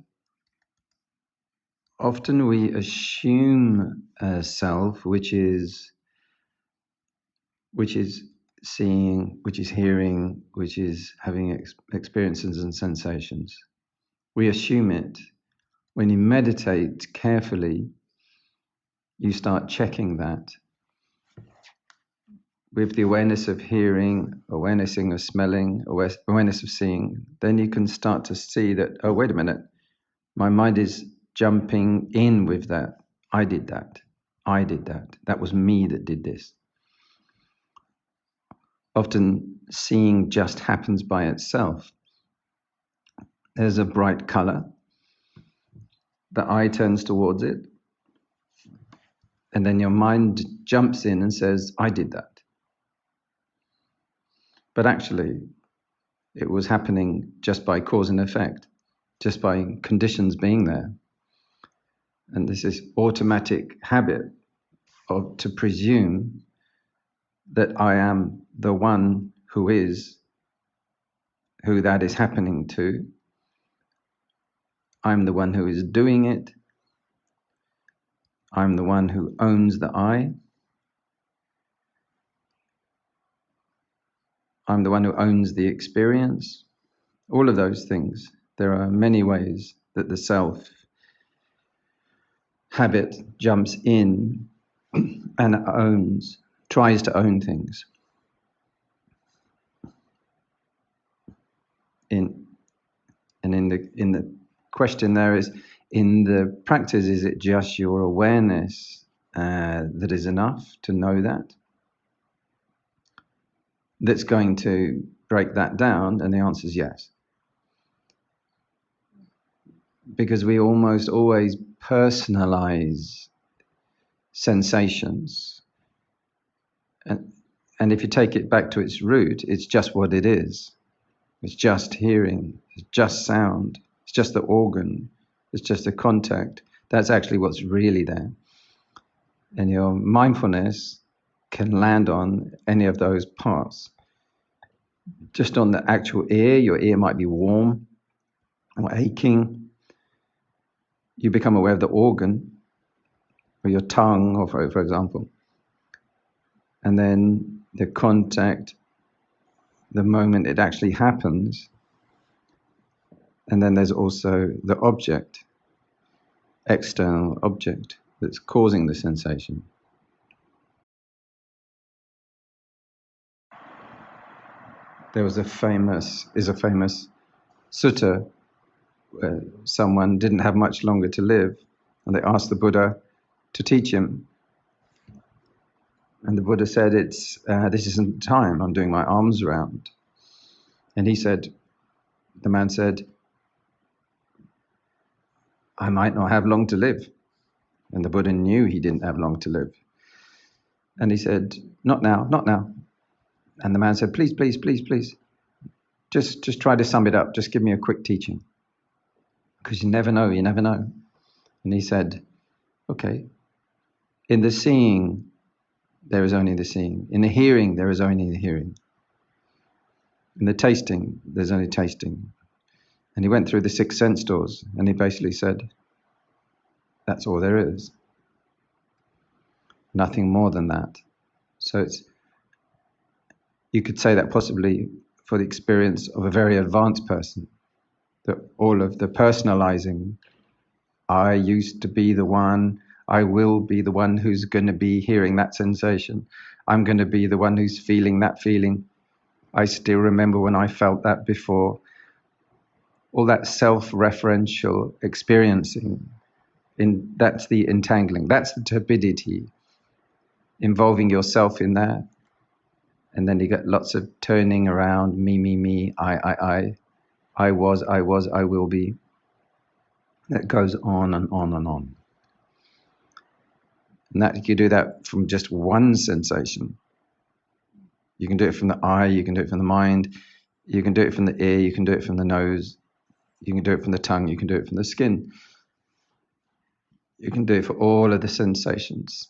Often we assume a self, which is seeing, which is hearing, which is having experiences and sensations. We assume it. When you meditate carefully, you start checking that with the awareness of hearing, awareness of smelling, awareness of seeing. Then you can start to see that, oh, wait a minute, my mind is jumping in with that. I did that. I did that. That was me that did this. Often seeing just happens by itself. There's a bright color. The eye turns towards it. And then your mind jumps in and says, I did that. But actually, it was happening just by cause and effect, just by conditions being there. And this is automatic habit to presume that I am the one who that is happening to. I'm the one who is doing it. I'm the one who owns the I. I'm the one who owns the experience. All of those things. There are many ways that the self habit jumps in and tries to own things. In the question there is, in the practice, is it just your awareness that is enough to know that? That's going to break that down? And the answer is yes. Because we almost always personalize sensations. And if you take it back to its root, it's just what it is. It's just hearing, it's just sound, it's just the organ, it's just the contact. That's actually what's really there. And your mindfulness can land on any of those parts. Just on the actual ear, your ear might be warm or aching. You become aware of the organ, or your tongue, or for example. And then the contact, the moment it actually happens. And then there's also the object, external object that's causing the sensation. There was a famous sutta where someone didn't have much longer to live, and they asked the Buddha to teach him. And the Buddha said, this isn't time, I'm doing my arms around. And the man said, I might not have long to live. And the Buddha knew he didn't have long to live. And he said, not now, not now. And the man said, please, please, please, please. Just try to sum it up. Just give me a quick teaching. Because you never know, you never know. And he said, okay, in the seeing, there is only the seeing. In the hearing, there is only the hearing. In the tasting, there's only tasting. And he went through the 6 sense doors, and he basically said, that's all there is. Nothing more than that. So you could say that possibly for the experience of a very advanced person, that all of the personalizing, I used to be the one, I will be the one who's going to be hearing that sensation. I'm going to be the one who's feeling that feeling. I still remember when I felt that before. All that self-referential experiencing, that's the entangling, that's the turbidity, involving yourself in that. And then you get lots of turning around, me, I was, I will be. That goes on and on and on. And that you do that from just one sensation. You can do it from the eye, you can do it from the mind, you can do it from the ear, you can do it from the nose, you can do it from the tongue, you can do it from the skin. You can do it for all of the sensations,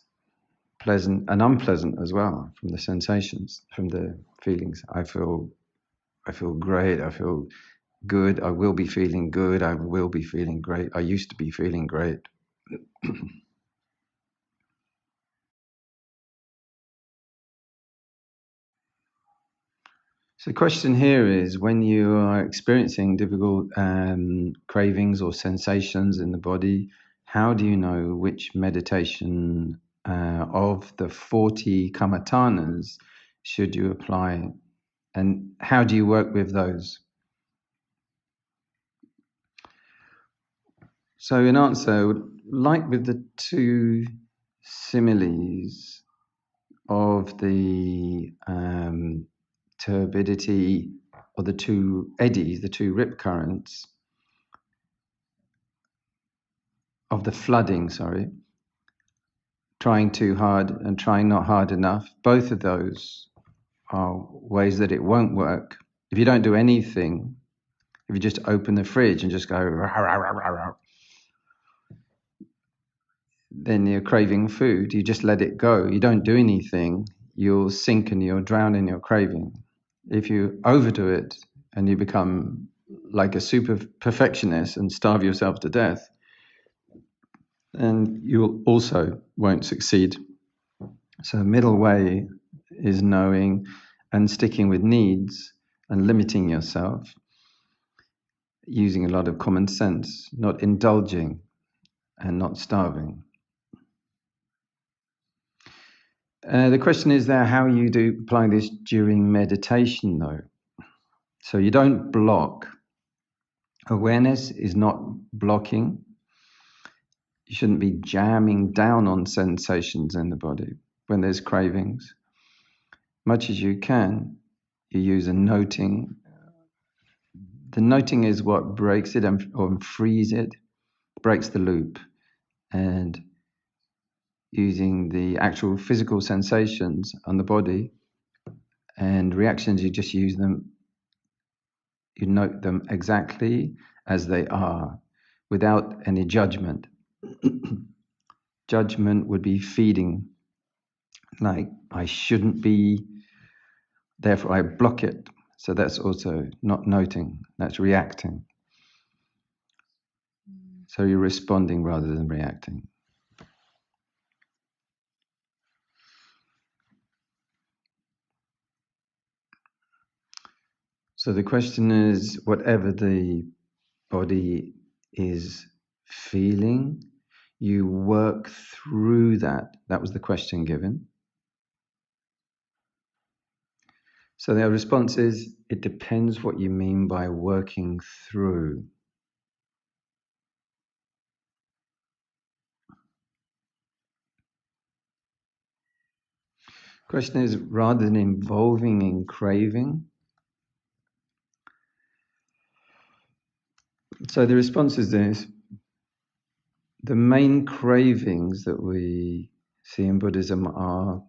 pleasant and unpleasant as well, from the sensations, from the feelings. I feel great, I feel good, I will be feeling good, I will be feeling great, I used to be feeling great. So the question here is, when you are experiencing difficult cravings or sensations in the body, how do you know which meditation of the 40 kamatanas should you apply? And how do you work with those? So in answer, like with the 2 similes of the turbidity, or the 2 eddies, the 2 rip currents, of the flooding, trying too hard and trying not hard enough, both of those are ways that it won't work. If you don't do anything, if you just open the fridge and just go, rah, rah, rah, rah, rah, then you're craving food, you just let it go. You don't do anything, you'll sink and you'll drown in your craving. If you overdo it and you become like a super perfectionist and starve yourself to death, then you also won't succeed. So middle way is knowing and sticking with needs and limiting yourself, using a lot of common sense, not indulging and not starving. The question is there how you do apply this during meditation, though. So you don't block. Awareness is not blocking. You shouldn't be jamming down on sensations in the body when there's cravings. Much as you can, you use a noting. The noting is what breaks it or frees it, breaks the loop. And using the actual physical sensations on the body And reactions, you just use them, you note them exactly as they are, without any judgment. Judgment would be feeding, like, I shouldn't be, therefore I block it. So that's also not noting, that's reacting. So you're responding rather than reacting. So the question is, whatever the body is feeling, you work through that. That was the question given. So their response is, it depends what you mean by working through. Question is, rather than involving in craving. So the response is this: the main cravings that we see in Buddhism are,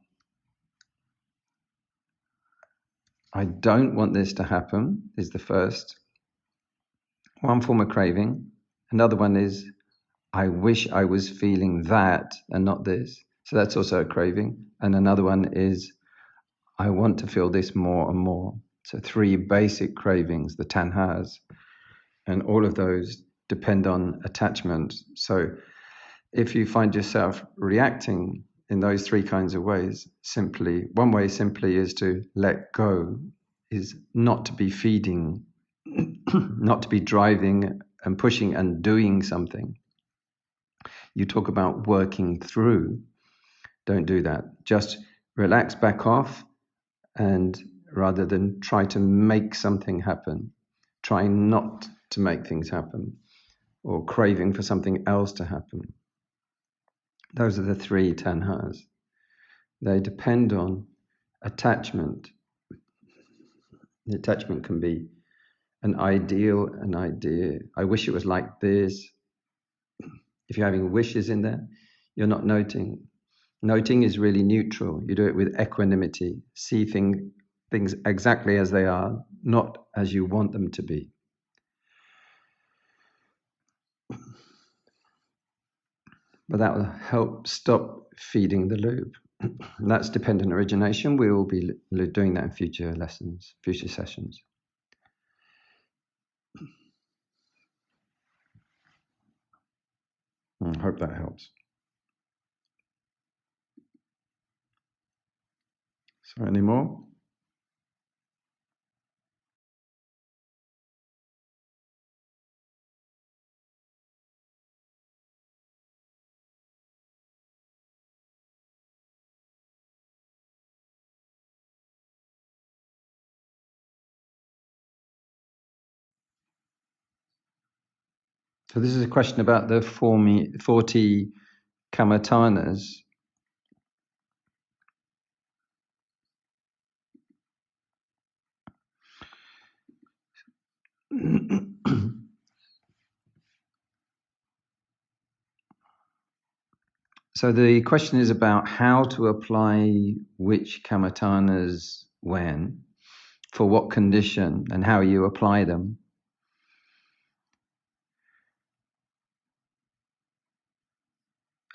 I don't want this to happen, is the first. One form of craving. Another one is, I wish I was feeling that and not this. So that's also a craving. And another one is, I want to feel this more and more. So 3 basic cravings, the tanhas. And all of those depend on attachment. So if you find yourself reacting in those 3 kinds of ways, one way simply is to let go, is not to be feeding, not to be driving and pushing and doing something. You talk about working through. Don't do that. Just relax back off, and rather than try to make something happen, try not to make things happen, or craving for something else to happen. Those are the 3 tanhas. They depend on attachment. The attachment can be an ideal, an idea. I wish it was like this. If you're having wishes in there, you're not noting. Noting is really neutral. You do it with equanimity. See things exactly as they are, not as you want them to be. But that will help stop feeding the loop. That's dependent origination. We will be doing that in future lessons, future sessions. I hope that helps. So any more? So this is a question about the 40 kamatanas. So the question is about how to apply which kamatanas when, for what condition, and how you apply them.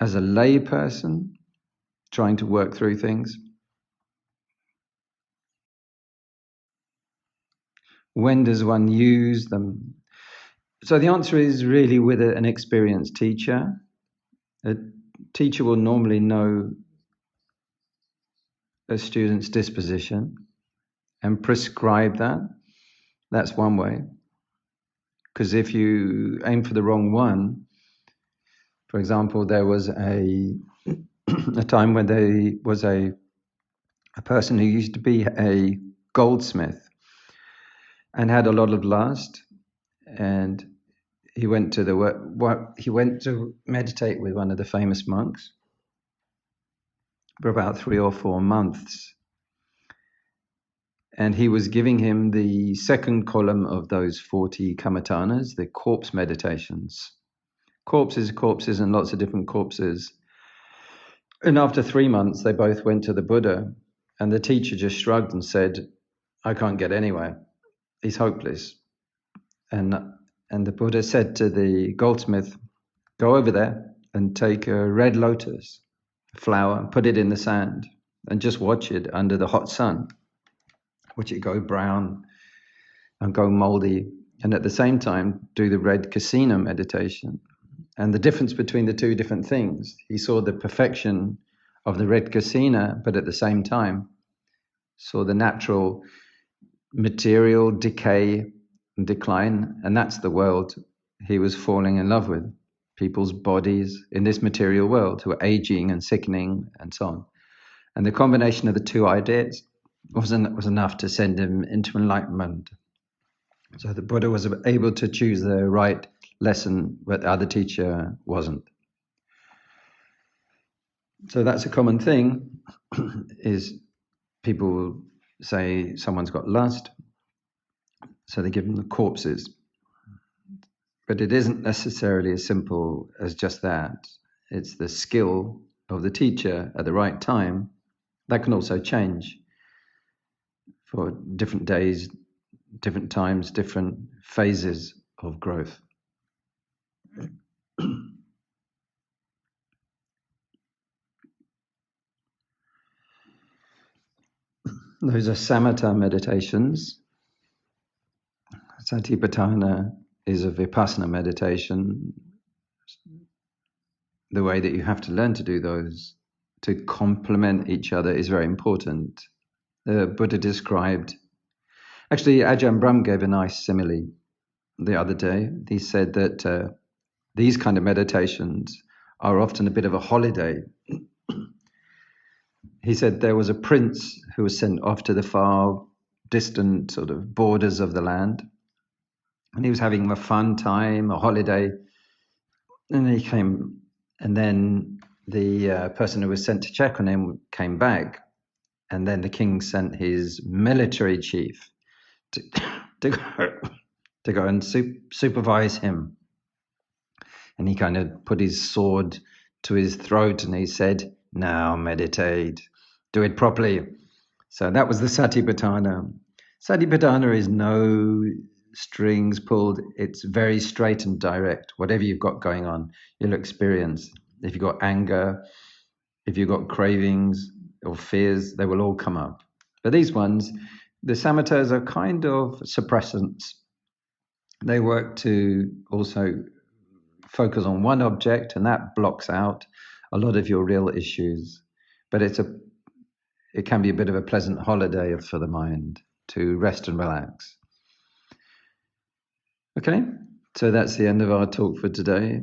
As a lay person, trying to work through things. When does one use them? So the answer is really with an experienced teacher. A teacher will normally know a student's disposition and prescribe that. That's one way. Because if you aim for the wrong one, for example, there was a time when there was a person who used to be a goldsmith and had a lot of lust, and he went to meditate with one of the famous monks for about 3 or 4 months. And he was giving him the second column of those 40 kamatanas, the corpse meditations. Corpses, and lots of different corpses. And after 3 months, they both went to the Buddha And the teacher just shrugged and said, I can't get anywhere. He's hopeless. And the Buddha said to the goldsmith, go over there and take a red lotus flower, put it in the sand, and just watch it under the hot sun. Watch it go brown and go moldy. And at the same time, do the red kasina meditation. And the difference between the two different things, he saw the perfection of the red kasina, but at the same time, saw the natural material decay and decline. And that's the world he was falling in love with. People's bodies in this material world who are aging and sickening and so on. And the combination of the two ideas was enough to send him into enlightenment. So the Buddha was able to choose the right lesson, but the other teacher wasn't. So that's a common thing, is people say someone's got lust, so they give them the corpses. But it isn't necessarily as simple as just that. It's the skill of the teacher at the right time. That can also change for different days, different times, different phases of growth. Those are Samatha meditations. Satipatthana is a vipassana meditation. The way that you have to learn to do those to complement each other is very important. The Buddha described, actually Ajahn Brahm gave a nice simile the other day. He said that these kind of meditations are often a bit of a holiday. He said there was a prince who was sent off to the far distant sort of borders of the land, and he was having a fun time, a holiday, and he came, and then the person who was sent to check on him came back, and then the king sent his military chief to go and supervise him. And he kind of put his sword to his throat and he said, now meditate, do it properly. So that was the Satipatthana. Satipatthana is no strings pulled. It's very straight and direct. Whatever you've got going on, you'll experience. If you've got anger, if you've got cravings or fears, they will all come up. But these ones, the samathas are kind of suppressants. They work to also focus on one object, and that blocks out a lot of your real issues. But it can be a bit of a pleasant holiday for the mind to rest and relax. Okay, so that's the end of our talk for today.